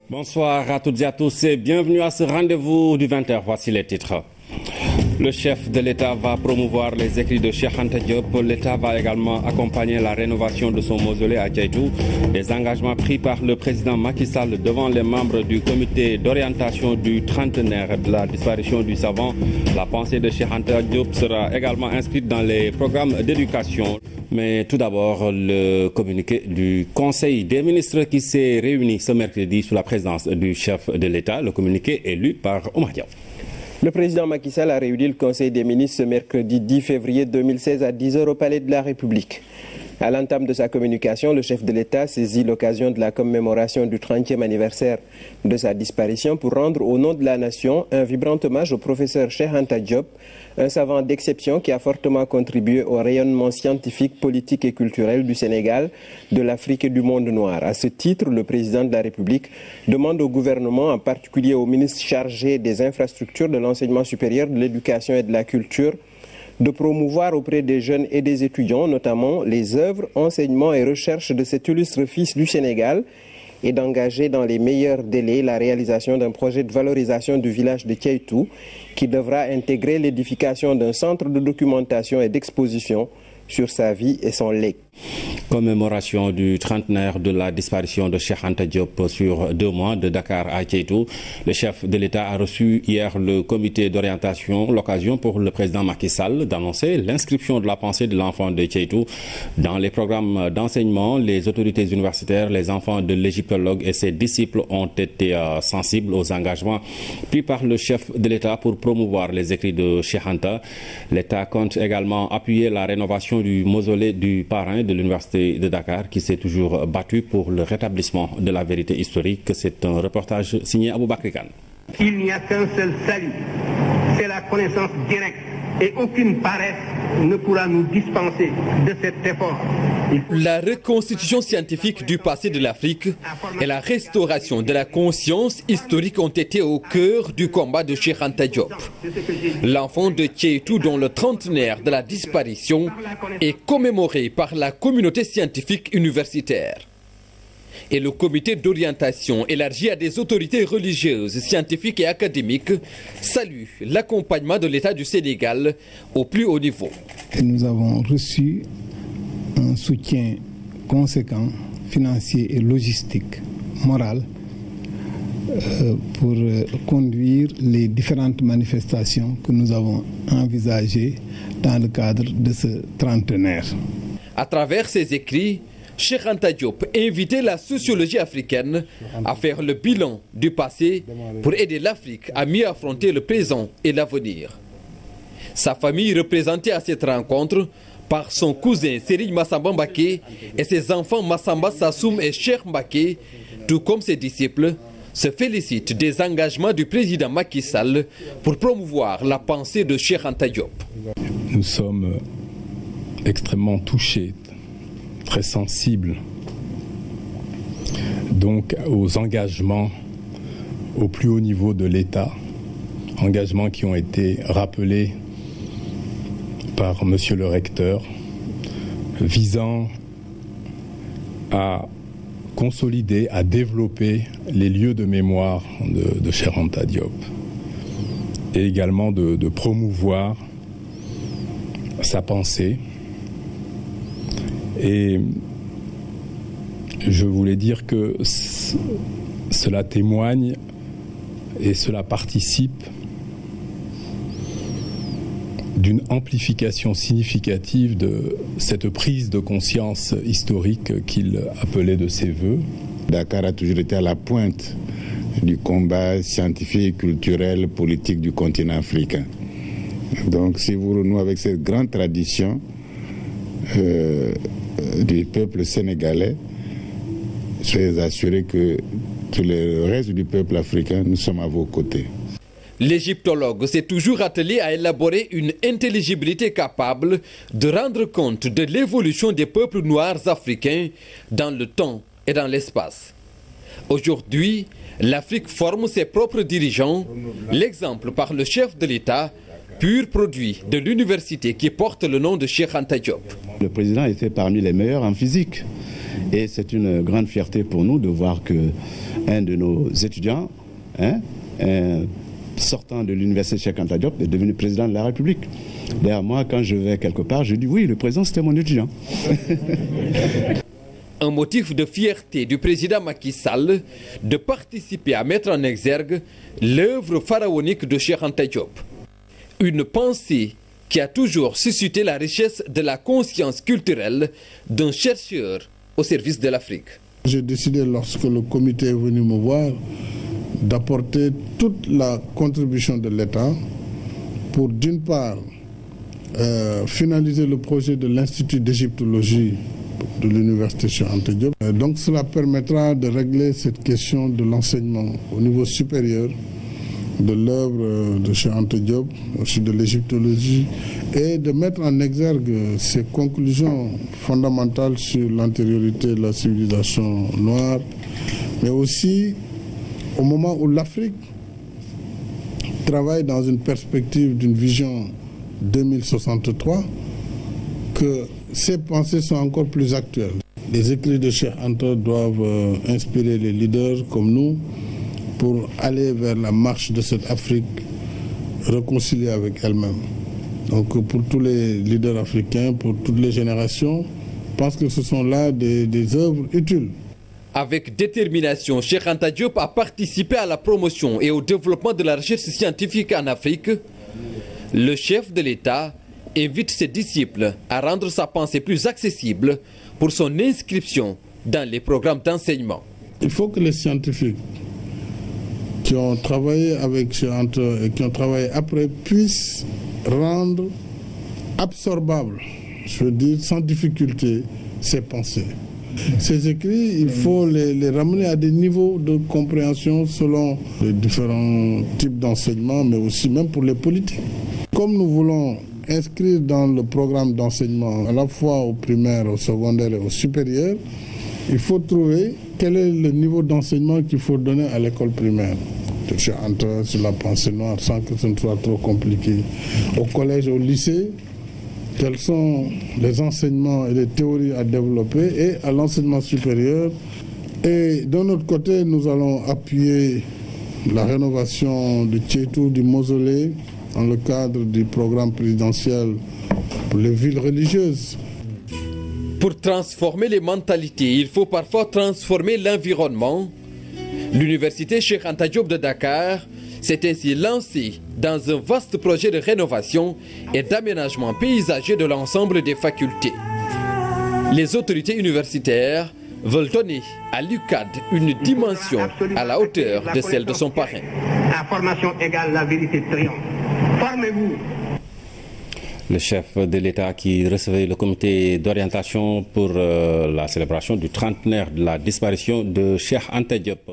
Bonsoir à toutes et à tous et bienvenue à ce rendez-vous du 20h. Voici les titres. Le chef de l'État va promouvoir les écrits de Cheikh Anta Diop. L'État va également accompagner la rénovation de son mausolée à Kédougou. Les engagements pris par le président Macky Sall devant les membres du comité d'orientation du trentenaire de la disparition du savant. La pensée de Cheikh Anta Diop sera également inscrite dans les programmes d'éducation. Mais tout d'abord, le communiqué du Conseil des ministres qui s'est réuni ce mercredi sous la présidence du chef de l'État. Le communiqué est lu par Omar Diaw. Le président Macky Sall a réuni le Conseil des ministres ce mercredi 10 février 2016 à 10h au Palais de la République. À l'entame de sa communication, le chef de l'État saisit l'occasion de la commémoration du 30e anniversaire de sa disparition pour rendre au nom de la nation un vibrant hommage au professeur Cheikh Anta Diop, un savant d'exception qui a fortement contribué au rayonnement scientifique, politique et culturel du Sénégal, de l'Afrique et du monde noir. À ce titre, le président de la République demande au gouvernement, en particulier au ministre chargé des infrastructures, de l'enseignement supérieur, de l'éducation et de la culture, de promouvoir auprès des jeunes et des étudiants, notamment les œuvres, enseignements et recherches de cet illustre fils du Sénégal et d'engager dans les meilleurs délais la réalisation d'un projet de valorisation du village de Kédougou qui devra intégrer l'édification d'un centre de documentation et d'exposition sur sa vie et son legs. Commémoration du trentenaire de la disparition de Cheikh Anta Diop sur 2 mois de Dakar à Kédougou. Le chef de l'État a reçu hier le comité d'orientation, l'occasion pour le président Macky Sall d'annoncer l'inscription de la pensée de l'enfant de Kédougou dans les programmes d'enseignement. Les autorités universitaires, les enfants de l'égyptologue et ses disciples ont été sensibles aux engagements pris par le chef de l'État pour promouvoir les écrits de Cheikh Anta. L'État compte également appuyer la rénovation du mausolée du parrain de l'Université de Dakar qui s'est toujours battu pour le rétablissement de la vérité historique. C'est un reportage signé Aboubakry Kane. Il n'y a qu'un seul salut, c'est la connaissance directe et aucune paresse ne pourra nous dispenser de cet effort. La reconstitution scientifique du passé de l'Afrique et la restauration de la conscience historique ont été au cœur du combat de Cheikh Anta Diop. L'enfant de Kédougou, dont le trentenaire de la disparition est commémoré par la communauté scientifique universitaire. Et le comité d'orientation élargi à des autorités religieuses, scientifiques et académiques salue l'accompagnement de l'État du Sénégal au plus haut niveau. Nous avons reçu un soutien conséquent, financier et logistique, moral, pour conduire les différentes manifestations que nous avons envisagées dans le cadre de ce trentenaire. À travers ses écrits, Cheikh Anta Diop invitait la sociologie africaine à faire le bilan du passé pour aider l'Afrique à mieux affronter le présent et l'avenir. Sa famille, représentée à cette rencontre par son cousin Serigne Massamba Mbaké et ses enfants Massamba Sassoum et Cheikh Mbaké, tout comme ses disciples, se félicite des engagements du président Macky Sall pour promouvoir la pensée de Cheikh Anta Diop. Nous sommes extrêmement touchés, très sensibles donc aux engagements au plus haut niveau de l'État, engagements qui ont été rappelés par Monsieur le recteur, visant à consolider, à développer les lieux de mémoire de Cheikh Anta Diop et également de promouvoir sa pensée. Et je voulais dire que cela témoigne et cela participe d'une amplification significative de cette prise de conscience historique qu'il appelait de ses voeux. Dakar a toujours été à la pointe du combat scientifique, culturel, politique du continent africain. Donc si vous renouez avec cette grande tradition du peuple sénégalais, soyez assurés que tout le reste du peuple africain, nous sommes à vos côtés. L'égyptologue s'est toujours attelé à élaborer une intelligibilité capable de rendre compte de l'évolution des peuples noirs africains dans le temps et dans l'espace. Aujourd'hui, l'Afrique forme ses propres dirigeants, l'exemple par le chef de l'État, pur produit de l'université qui porte le nom de Cheikh Anta Diop. Le président était parmi les meilleurs en physique. Et c'est une grande fierté pour nous de voir qu'un de nos étudiants, sortant de l'université Cheikh Anta Diop, est devenu président de la République. D'ailleurs, moi, quand je vais quelque part, je dis oui, le président, c'était mon étudiant. Un motif de fierté du président Macky Sall de participer à mettre en exergue l'œuvre pharaonique de Cheikh Anta Diop. Une pensée qui a toujours suscité la richesse de la conscience culturelle d'un chercheur au service de l'Afrique. J'ai décidé, lorsque le comité est venu me voir, d'apporter toute la contribution de l'État pour, d'une part, finaliser le projet de l'Institut d'égyptologie de l'université Cheikh Anta Diop. Donc cela permettra de régler cette question de l'enseignement au niveau supérieur de l'œuvre de Cheikh Anta Diop, aussi de l'égyptologie, et de mettre en exergue ses conclusions fondamentales sur l'antériorité de la civilisation noire, mais aussi au moment où l'Afrique travaille dans une perspective d'une vision 2063, que ces pensées sont encore plus actuelles. Les écrits de Cheikh Anta doivent inspirer les leaders comme nous pour aller vers la marche de cette Afrique réconciliée avec elle-même. Donc pour tous les leaders africains, pour toutes les générations, je pense que ce sont là des œuvres utiles. Avec détermination, Cheikh Anta Diop a participé à la promotion et au développement de la recherche scientifique en Afrique. Le chef de l'État invite ses disciples à rendre sa pensée plus accessible pour son inscription dans les programmes d'enseignement. Il faut que les scientifiques qui ont travaillé avec Cheikh Anta et qui ont travaillé après puissent rendre absorbables, je veux dire sans difficulté, ces pensées. Ces écrits, il faut les ramener à des niveaux de compréhension selon les différents types d'enseignement, mais aussi même pour les politiques. Comme nous voulons inscrire dans le programme d'enseignement à la fois au primaire, au secondaire et au supérieur, il faut trouver quel est le niveau d'enseignement qu'il faut donner à l'école primaire. De Cheikh Anta sur la pensée noire sans que ce ne soit trop compliqué. Au collège, au lycée, quels sont les enseignements et les théories à développer, et à l'enseignement supérieur. Et d'un autre côté, nous allons appuyer la rénovation de Tchétou, du mausolée, dans le cadre du programme présidentiel pour les villes religieuses. Pour transformer les mentalités, il faut parfois transformer l'environnement. L'université Cheikh Anta Diop de Dakar s'est ainsi lancée dans un vaste projet de rénovation et d'aménagement paysager de l'ensemble des facultés. Les autorités universitaires veulent donner à l'UCAD une dimension à la hauteur de celle de son parrain. À formation égale, la vérité triomphe. Formez-vous. Le chef de l'État qui recevait le comité d'orientation pour la célébration du trentenaire de la disparition de Cheikh Anta Diop.